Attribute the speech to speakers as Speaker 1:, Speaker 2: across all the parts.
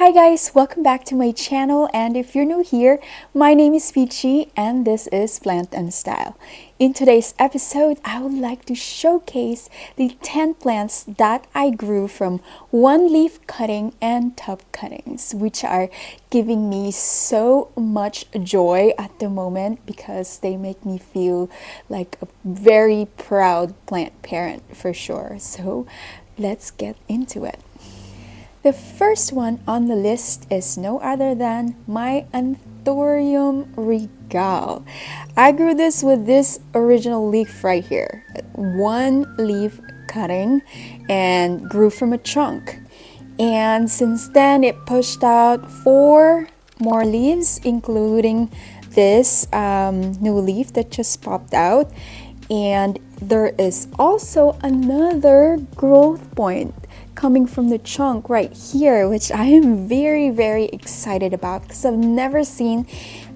Speaker 1: Hi guys, welcome back to my channel, and if you're new here, my name is Vicii and this is Plant and Style. In today's episode, I would like to showcase the 10 plants that I grew from one leaf cutting and tub cuttings, which are giving me so much joy at the moment because they make me feel like a very proud plant parent for sure. So let's get into it. The first one on the list is no other than my Anthurium Regal. I grew this with this original leaf right here. One leaf cutting and grew from a trunk. And since then it pushed out 4 more leaves, including this new leaf that just popped out. And there is also another growth point coming from the trunk right here, which I am very excited about because I've never seen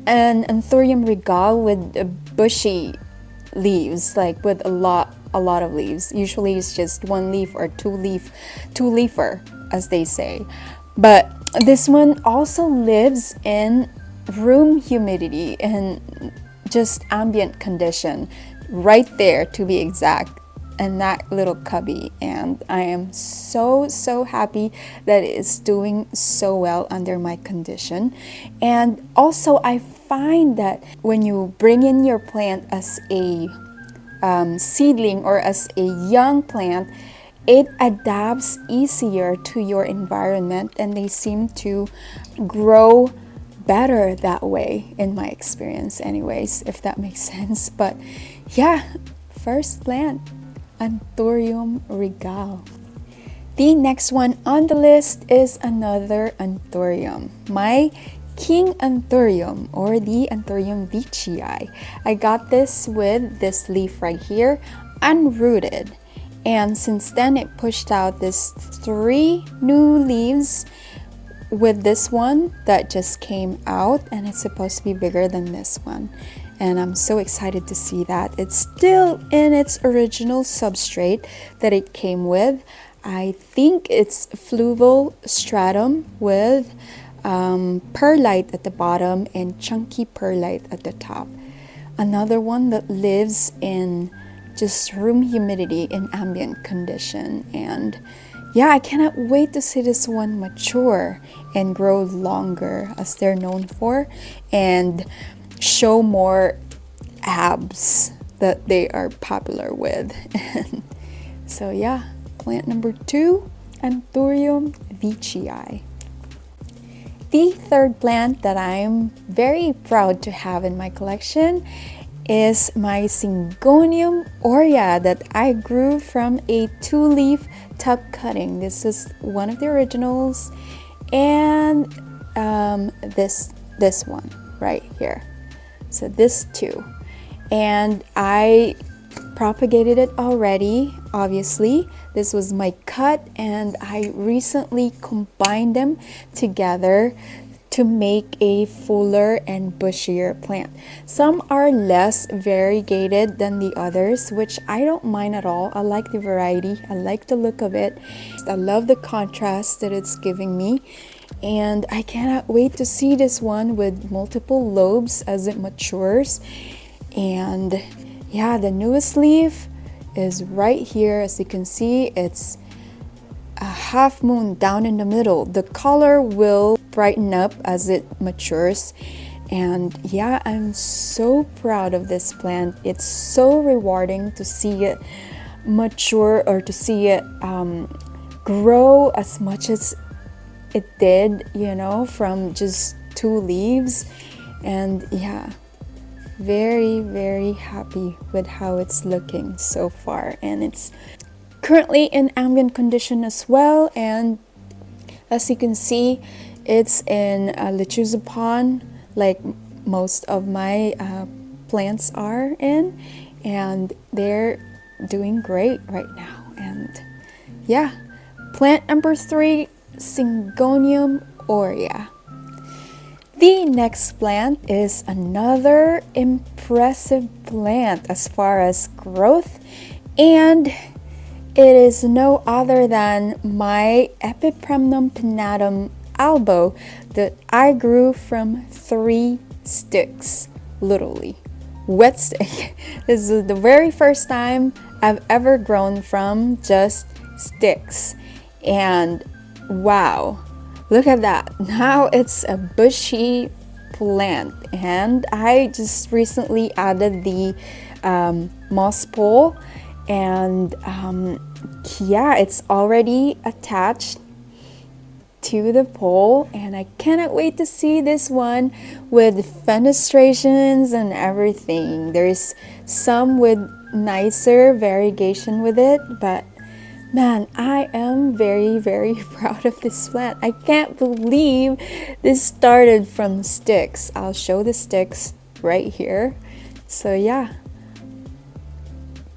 Speaker 1: an Anthurium Regal with bushy leaves, like with a lot of leaves. Usually it's just one leaf or two leafer, as they say. But this one also lives in room humidity and just ambient condition, right there to be exact, and that little cubby, and I am so happy that it is doing so well under my condition. And also I find that when you bring in your plant as a seedling or as a young plant, it adapts easier to your environment and they seem to grow better that way, in my experience anyways, if that makes sense. But yeah, first plant, Anthurium Regal. The next one on the list is another Anthurium, my King Anthurium, or the Anthurium Vicii. I got this with this leaf right here, unrooted, and since then it pushed out this 3 new leaves with this one that just came out, and it's supposed to be bigger than this one. And I'm so excited to see that. It's still in its original substrate that it came with. I think it's fluval stratum with perlite at the bottom and chunky perlite at the top. Another one that lives in just room humidity in ambient condition. And yeah, I cannot wait to see this one mature and grow longer as they're known for, and show more abs that they are popular with. So yeah, plant number 2, Anthurium Vicii. The third plant that I'm very proud to have in my collection is my Syngonium Orea that I grew from a 2-leaf tub cutting. This is one of the originals, and this one right here. So this too, and I propagated it already. Obviously, this was my cut, and I recently combined them together to make a fuller and bushier plant. Some are less variegated than the others, which I don't mind at all. I like the variety, I like the look of it, I love the contrast that it's giving me. And I cannot wait to see this one with multiple lobes as it matures. And yeah, the newest leaf is right here. As you can see, it's a half moon down in the middle. The color will brighten up as it matures. And yeah, I'm so proud of this plant. It's so rewarding to see it mature, or to see it grow as much as it did, you know, from just 2 leaves. And yeah, very happy with how it's looking so far. And it's currently in ambient condition as well, and as you can see, it's in a lechuza pond like most of my plants are in, and they're doing great right now. And yeah, plant number 3, Syngonium Orea. The next plant is another impressive plant as far as growth, and it is no other than my Epipremnum pinnatum albo that I grew from 3 sticks, literally. Wet stick. This is the very first time I've ever grown from just sticks. And wow, look at that. Now it's a bushy plant. And I just recently added the moss pole, and yeah, it's already attached to the pole, and I cannot wait to see this one with fenestrations and everything. There's some with nicer variegation with it, but man, I am very, very proud of this plant. I can't believe this started from sticks. I'll show the sticks right here. So yeah,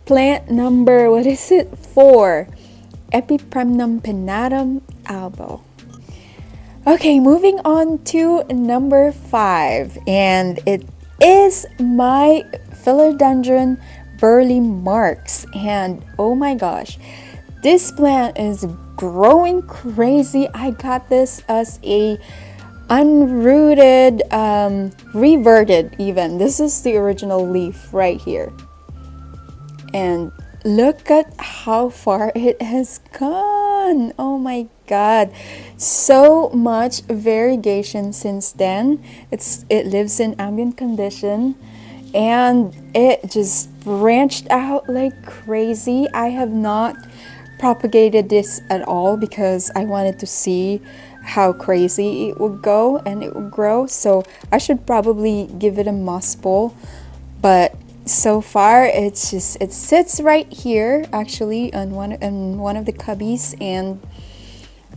Speaker 1: plant number, what is it? 4, Epipremnum pinnatum albo. Okay, moving on to number 5, and it is my Philodendron burleymarks. And oh my gosh, this plant is growing crazy. I got this as a unrooted, reverted even. This is the original leaf right here. And look at how far it has gone. Oh my god, so much variegation since then. It lives in ambient condition, and it just branched out like crazy. I have not propagated this at all because I wanted to see how crazy it would go and it would grow. So I should probably give it a moss bowl, but so far it sits right here actually on one of the cubbies, and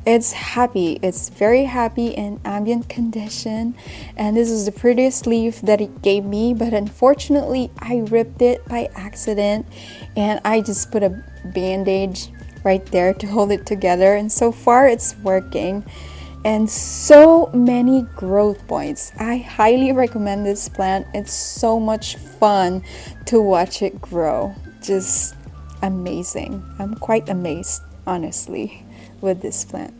Speaker 1: it's happy. It's very happy in ambient condition, and this is the prettiest leaf that it gave me, but unfortunately I ripped it by accident, and I just put a bandage right there to hold it together, and so far it's working. And so many growth points. I highly recommend this plant. It's so much fun to watch it grow. Just amazing. I'm quite amazed, honestly, with this plant.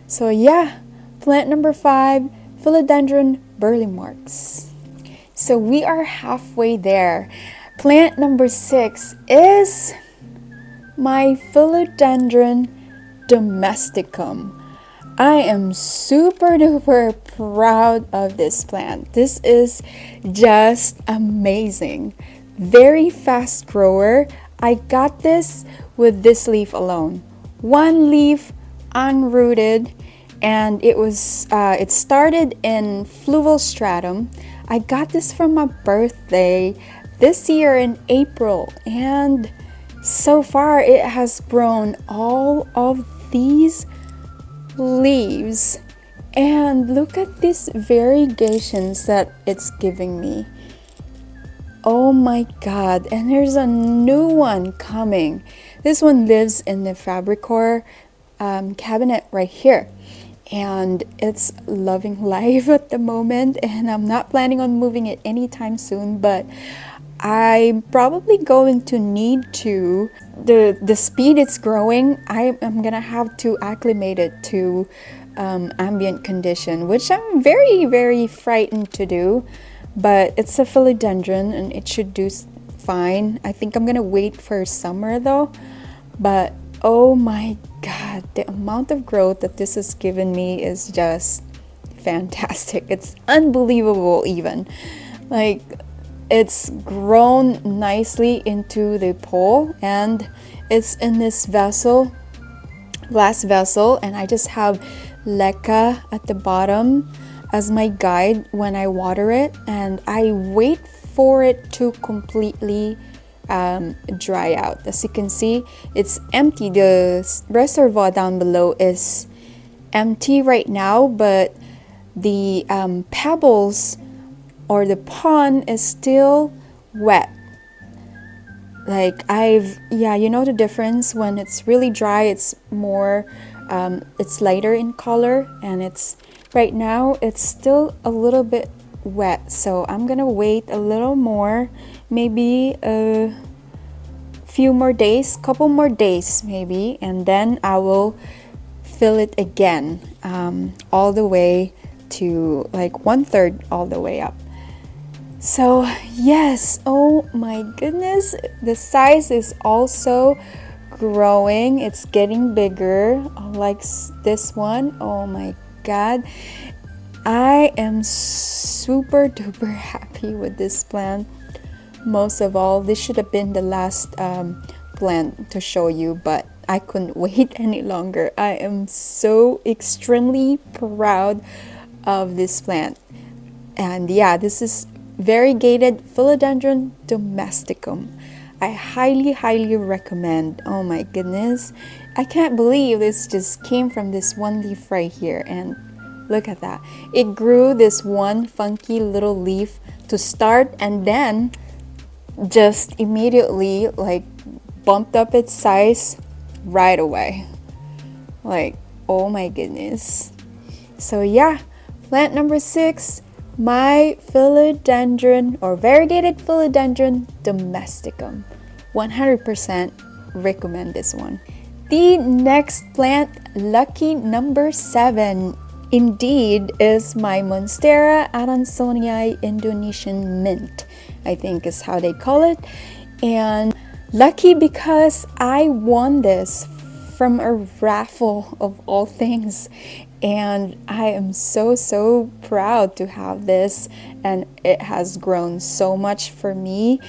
Speaker 1: So yeah, plant number 5, Philodendron burleymarks. So we are halfway there. Plant number 6 is my Philodendron domesticum. I am super duper proud of this plant. This is just amazing. Very fast grower. I got this with this leaf alone. One leaf unrooted, and it started in fluval stratum. I got this from my birthday this year in April, and so far it has grown all of these leaves, and look at these variegations that it's giving me. Oh my god, and there's a new one coming. This one lives in the Fabricor cabinet right here, and it's loving life at the moment, and I'm not planning on moving it anytime soon, but I'm probably going to need to. The speed it's growing, I am gonna have to acclimate it to ambient condition, which I'm very, very frightened to do, but it's a philodendron and it should do fine. I think I'm gonna wait for summer though, but oh my god, the amount of growth that this has given me is just fantastic. It's unbelievable even. Like, it's grown nicely into the pole, and it's in this vessel, glass vessel, and I just have leca at the bottom as my guide when I water it, and I wait for it to completely dry out. As you can see, it's empty. The reservoir down below is empty right now, but the pebbles or the pond is still wet. Like, you know the difference when it's really dry, it's more it's lighter in color, and it's right now it's still a little bit wet. So I'm gonna wait a little more, maybe a few more days, couple more days maybe, and then I will fill it again, all the way to like 1/3 all the way up. So yes, oh my goodness, the size is also growing. It's getting bigger, like this one. Oh my god, I am super duper happy with this plant. Most of all, this should have been the last plant to show you, but I couldn't wait any longer. I am so extremely proud of this plant. And yeah, this is variegated Philodendron domesticum. I highly recommend. Oh my goodness, I can't believe this just came from this one leaf right here, and look at that. It grew this one funky little leaf to start, and then just immediately like bumped up its size right away. Like, oh my goodness. So yeah, plant number 6, my philodendron or variegated philodendron domesticum. 100% recommend this one. The next plant, lucky number 7, indeed, is my Monstera Adamsonia Indonesian Mint, I think is how they call it. And lucky because I won this from a raffle of all things, and I am so proud to have this, and it has grown so much for me.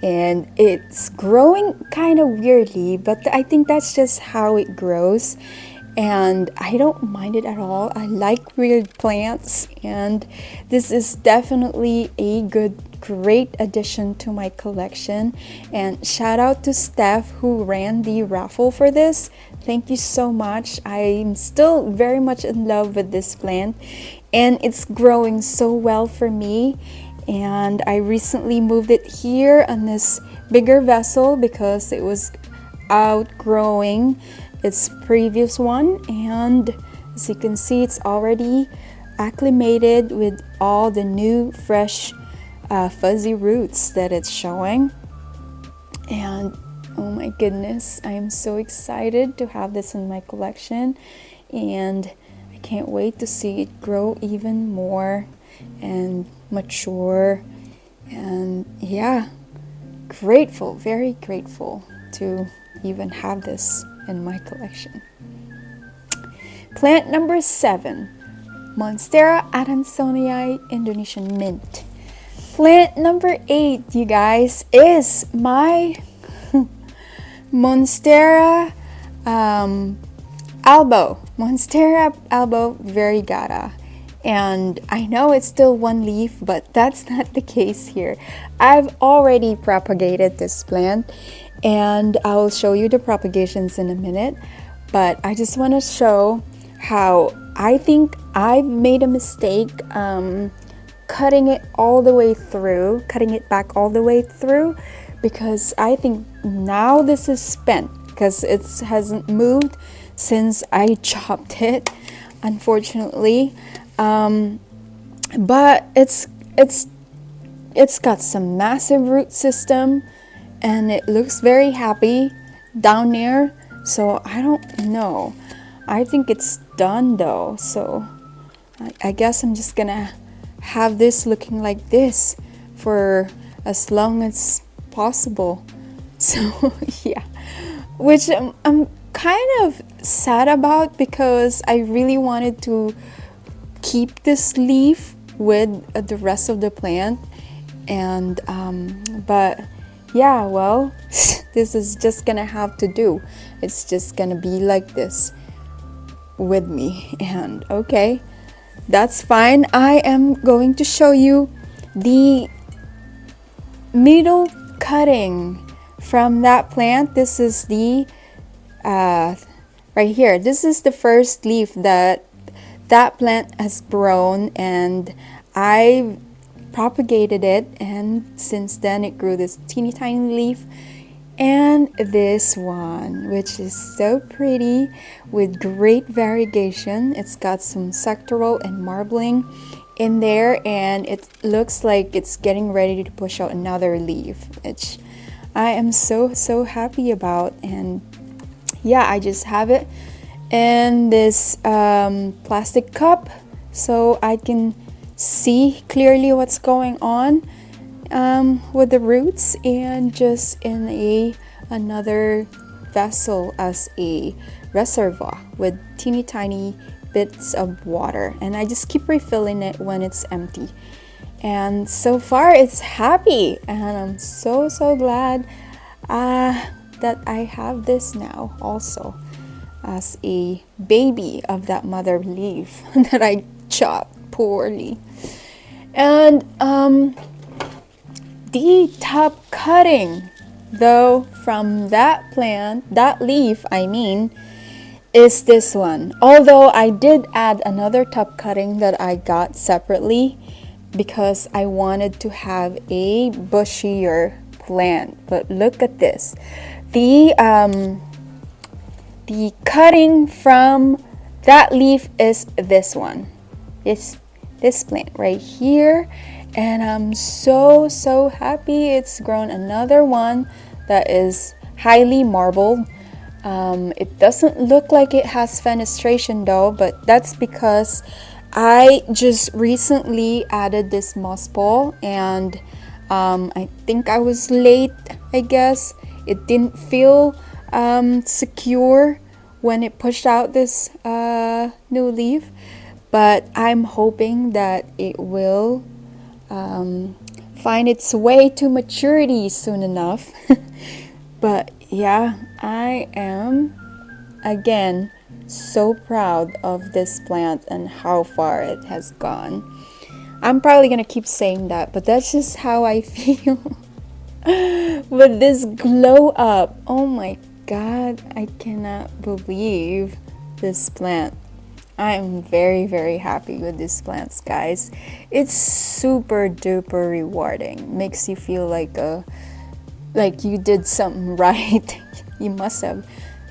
Speaker 1: And it's growing kind of weirdly, but I think that's just how it grows, and I don't mind it at all. I like weird plants, and this is definitely a great addition to my collection. And shout out to Steph who ran the raffle for this. Thank you so much. I'm still very much in love with this plant, and it's growing so well for me. And I recently moved it here on this bigger vessel because it was outgrowing its previous one, and as you can see, it's already acclimated with all the new fresh fuzzy roots that it's showing. And oh my goodness, I am so excited to have this in my collection, and I can't wait to see it grow even more and mature. And yeah, grateful, very grateful to even have this in my collection. Plant number 7, Monstera Adamsonii Indonesian Mint. Plant number 8, you guys, is my Monstera albo, Monstera albo variegata. And I know it's still one leaf, but that's not the case here. I've already propagated this plant, and I'll show you the propagations in a minute. But I just want to show how I think I've made a mistake cutting it all the way through, cutting it back all the way through, because I think now this is spent because it hasn't moved since I chopped it, unfortunately. But it's got some massive root system, and it looks very happy down there. So I don't know. I think it's done though. So I guess I'm just gonna have this looking like this for as long as possible. So yeah, which I'm kind of sad about, because I really wanted to keep this leaf with the rest of the plant. And but yeah, well, this is just gonna have to do. It's just gonna be like this with me. And okay, that's fine. I am going to show you the middle cutting from that plant. This is the right here. This is the first leaf that plant has grown, and I propagated it, and since then it grew this teeny tiny leaf, and this one, which is so pretty with great variegation. It's got some sectoral and marbling in there, and it looks like it's getting ready to push out another leaf, which I am so happy about. And yeah, I just have it in this plastic cup so I can see clearly what's going on with the roots, and just in another vessel as a reservoir with teeny tiny bits of water, and I just keep refilling it when it's empty. And so far it's happy, and I'm so glad that I have this now also as a baby of that mother leaf that I chopped poorly. And the top cutting though from that plant, that leaf I mean, is this one. Although I did add another top cutting that I got separately because I wanted to have a bushier plant. But look at this. The cutting from that leaf is this one. It's this plant right here, and I'm so happy it's grown another one that is highly marbled. It doesn't look like it has fenestration though, but that's because I just recently added this moss ball, and I think I was late, I guess. It didn't feel secure when it pushed out this new leaf, but I'm hoping that it will find its way to maturity soon enough. But yeah, I am again so proud of this plant and how far it has gone. I'm probably gonna keep saying that, but that's just how I feel with this glow up. Oh my god, I cannot believe this plant. I am very happy with these plants, guys. It's super duper rewarding. Makes you feel like you did something right. You must have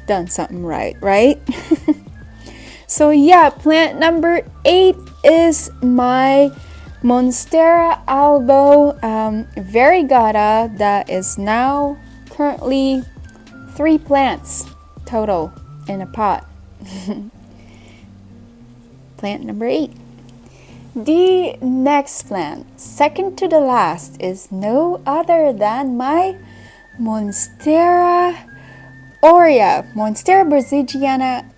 Speaker 1: done something right? So yeah, plant number 8 is my Monstera albo variegata that is now currently 3 plants total in a pot. Plant number 8. The next plant, second to the last, is no other than my Monstera Orea, Monstera bursigiana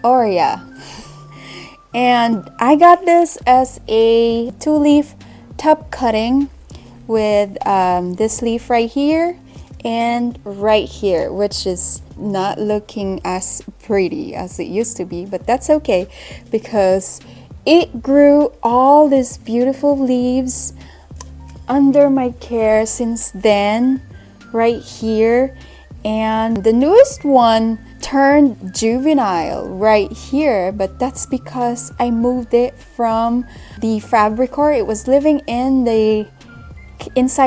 Speaker 1: aurea. And I got this as a 2-leaf top cutting with this leaf right here and right here, which is not looking as pretty as it used to be, but that's okay because it grew all these beautiful leaves under my care since then, right here. And the newest one turned juvenile right here, but that's because I moved it from the fabricor. It was living inside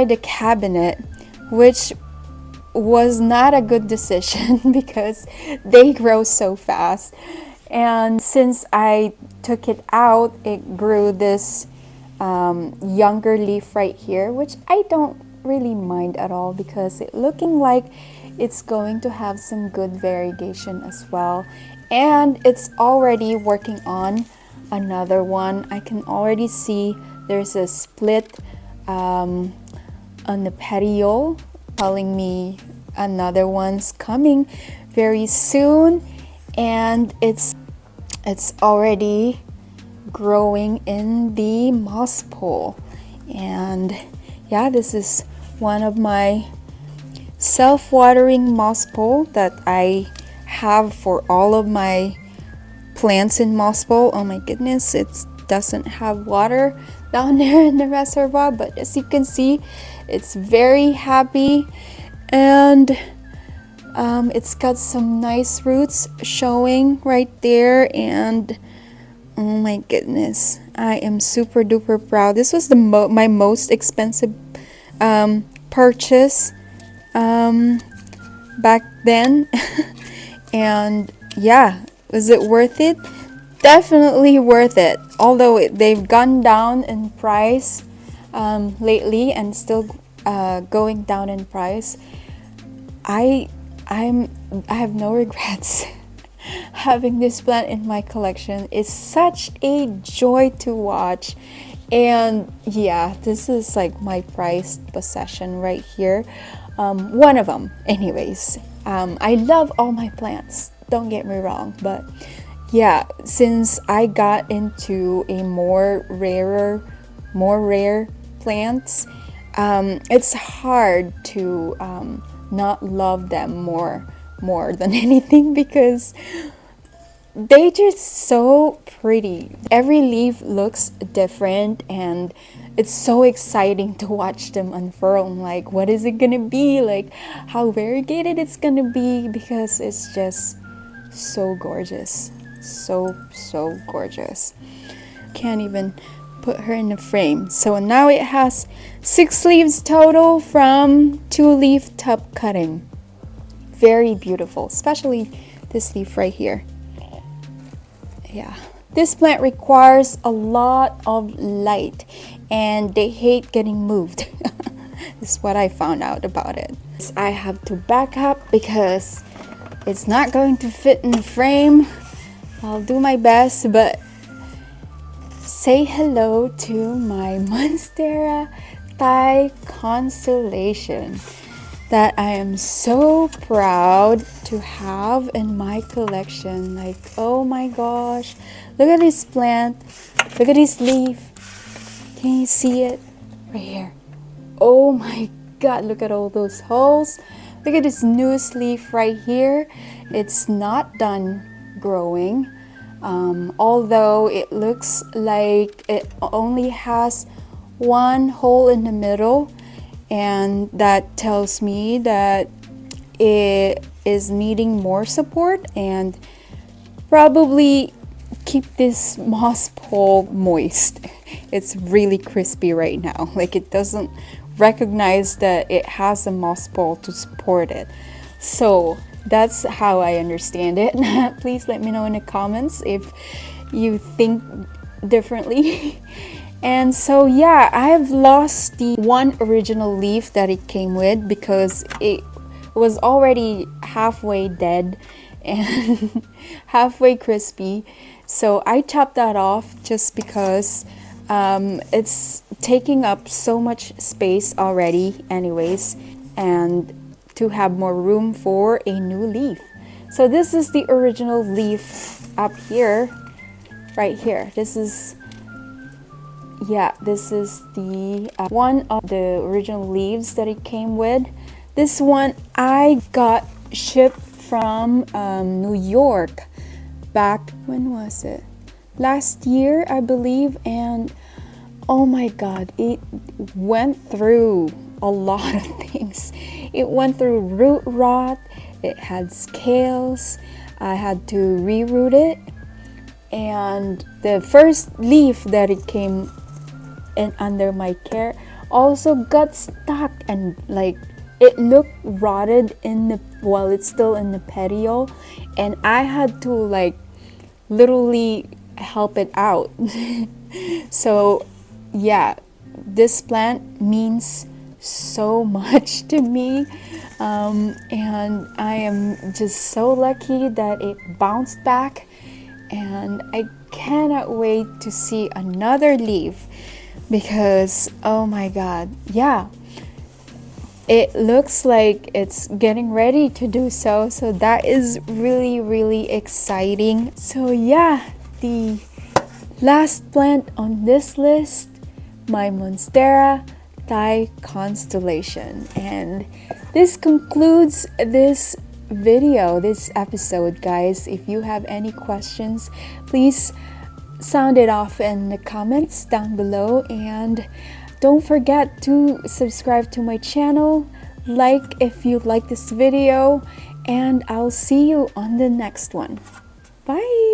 Speaker 1: the cabinet, which was not a good decision because they grow so fast. And since I took it out, it grew this younger leaf right here, which I don't really mind at all because it's looking like it's going to have some good variegation as well. And it's already working on another one. I can already see there's a split on the petiole, telling me another one's coming very soon. And it's already growing in the moss pole. And yeah, this is one of my self-watering moss pole that I have for all of my plants in moss pole. Oh my goodness, it doesn't have water down there in the reservoir, but as you can see, it's very happy, and it's got some nice roots showing right there. And oh my goodness, I am super duper proud. This was my most expensive purchase back then. And yeah, was it worth it? Definitely worth it. Although they've gone down in price lately and still going down in price, I have no regrets. having this plant in my collection. It's such a joy to watch. And yeah, this is like my prized possession right here. One of them anyways. I love all my plants, don't get me wrong, but yeah, since I got into a more rare plants, it's hard to not love them more than anything, because they just so pretty. Every leaf looks different, and it's so exciting to watch them unfurl. Like, what is it gonna be? Like, how variegated it's gonna be, because it's just so gorgeous. So gorgeous. Can't even put her in a frame. So now it has 6 leaves total from 2-leaf top cutting. Very beautiful, especially this leaf right here. Yeah, this plant requires a lot of light, and they hate getting moved. This is what I found out about it. I have to back up because it's not going to fit in the frame. I'll do my best, but say hello to my Monstera Thai Constellation that I am so proud to have in my collection. Like, oh my gosh, look at this plant, look at this leaf. Can you see it right here? Oh my god, look at all those holes. Look at this newest leaf right here. It's not done growing, although it looks like it only has 1 hole in the middle, and that tells me that it is needing more support, and probably keep this moss pole moist. It's really crispy right now, like it doesn't recognize that it has a moss pole to support it. So that's how I understand it. Please let me know in the comments if you think differently. And so yeah, I've lost the 1 original leaf that it came with because it was already halfway dead and halfway crispy. So I chopped that off just because it's taking up so much space already anyways, and to have more room for a new leaf. So this is the original leaf up here, right here. This is the one of the original leaves that it came with. This one I got shipped from New York back, when was it? Last year, I believe, and oh my god, it went through a lot of things. It went through root rot, it had scales, I had to reroot it, and the first leaf that it came in under my care also got stuck, and like it looked rotted in the while it's still in the petiole, and I had to like literally help it out. So yeah, this plant means so much to me, and I am just so lucky that it bounced back, and I cannot wait to see another leaf, because oh my god, yeah, it looks like it's getting ready to do so. So that is really exciting. So yeah, the last plant on this list, my Monstera Thai Constellation. And this concludes this video, this episode, guys. If you have any questions, please sound it off in the comments down below, and don't forget to subscribe to my channel, like if you like this video, and I'll see you on the next one. Bye.